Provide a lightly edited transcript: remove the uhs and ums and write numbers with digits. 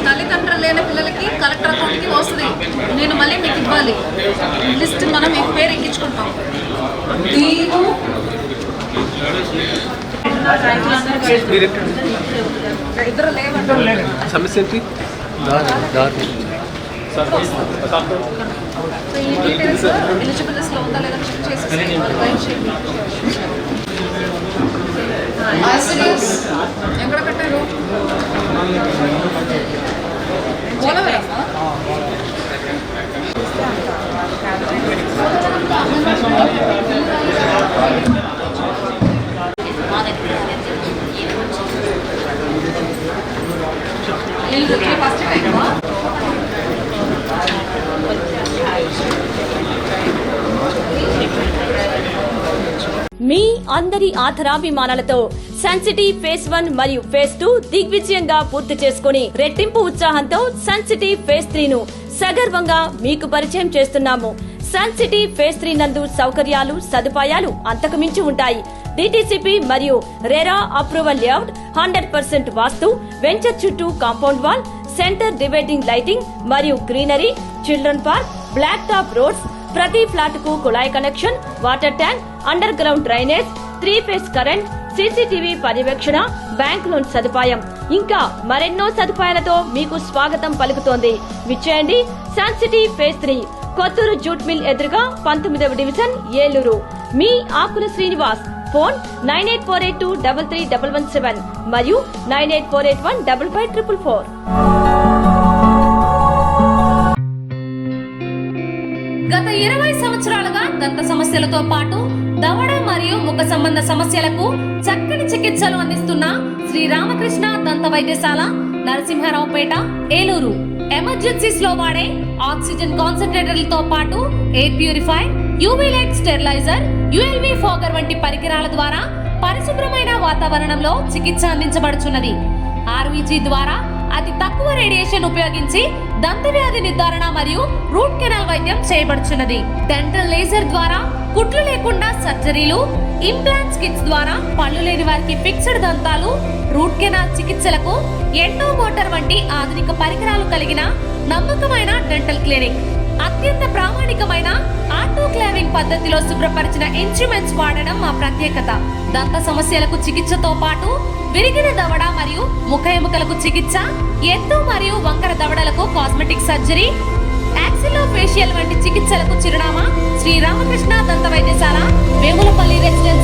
తల్లిదండ్రులు లేని పిల్లలకి కలెక్టర్ అకౌంట్కి వస్తుంది. నేను మళ్ళీ మీకు ఇవ్వాలి లిస్ట్, మనం మీ పేరు ఎక్కించుకుంటాం. ఇద్దరు లేవండి. సమస్య ఏంటి? సో ఈ డీటెయిల్స్ ఎలిజిబుల్ లిస్ట్లో ఉందా లేదా చెక్ చేసి ఎక్కడ కట్టారు? ఫస్ట్ టైం మీ అందరి ఆధారాభిమానాలతో సన్ సిటీ ఫేజ్ 1 మరియు ఫేజ్ 2 దిగ్విజయంగా పూర్తి చేసుకుని రెట్టింపు ఉత్సాహంతో సన్ సిటీ ఫేజ్ 3 ను సగర్వంగా మీకు పరిచయం చేస్తున్నాము. సన్ సిటీ ఫేజ్ 3 నందు సౌకర్యాలు సదుపాయాలు అంతకుమించి ఉంటాయి. డిటిసిపి మరియు RERA approval layout, 100% vastu, venture చుట్టూ compound wall, centre dividing lighting మరియు greenery, children park, black top roads, ప్రతి ఫ్లాట్ కు కుళాయి connection, water tank, underground drainage, 3 phase current, CCTV పర్యవేక్షణ, బ్యాంక్ లోన్ సదుపాయం, ఇంకా మరెన్నో సదుపాయాలతో మీకు స్వాగతం పలుకుతోంది. విచ్చేయండి sun city phase 3, Kothuru jute mill ఎదురుగా 19వ డివిజన్, ఏలూరు. మీ ఆకుల శ్రీనివాస్. ఫోన్ 9848233117 మరియు 9848155544. గత 20 సంవత్సరాలుగా దంత సమస్యలతో పాటు దవడ మరియు ముఖ సంబంధ సమస్యలకు చక్కని చికిత్సలు అందిస్తున్న శ్రీ రామకృష్ణ దంత వైద్యశాల, నరసింహారావుపేట, ఏలూరు. ఎమర్జెన్సీస్ లో వాడే ఆక్సిజన్ కాన్సంట్రేటర్లతో పాటు air purifier, UV light steriliser, ULV fogger వంటి పరికరాల ద్వారా పరిశుభ్రమైన వాతావరణంలో చికిత్స అందించబడుచున్నది. ఆర్వీజీ ద్వారా అతి తక్కువ రేడియేషన్ ఉపయోగించి దంత వ్యాధి నిర్ధారణ మరియు రూట్ కెనాల్ వైద్యం చేయబడుచున్నది. డెంటల్ లేజర్ ద్వారా కుట్లు లేకుండా సర్జరీలు, ఇంప్లాంట్స్ కిట్స్ ద్వారా పళ్ళు లేని వారికి ఫిక్స్డ్ దంతాలు, రూట్ కెనాల్ చికిత్సలకు ఎండో మోటార్ వంటి ఆధునిక పరికరాలు కలిగిన నమ్మకమైన డెంటల్ క్లినిక్. అత్యంత ప్రామాణికమైన ఆటోక్లావింగ్ పద్ధతిలో శుభ్రపరిచిన ఇన్స్ట్రుమెంట్స్ వాడడం మా ప్రత్యేకత. దంత సమస్యలకు చికిత్సతో పాటు విరిగిన దవడ మరియు ముఖ ఎముకలకు చికిత్స, ఎత్తు మరియు వంకర దవడలకు కాస్మెటిక్ సర్జరీ, యాక్సిలోఫేషియల్ వంటి చికిత్సలకు చిరునామా శ్రీ రామకృష్ణ దంత వైద్యశాల, వేములపల్లి రెసిడెన్సీ.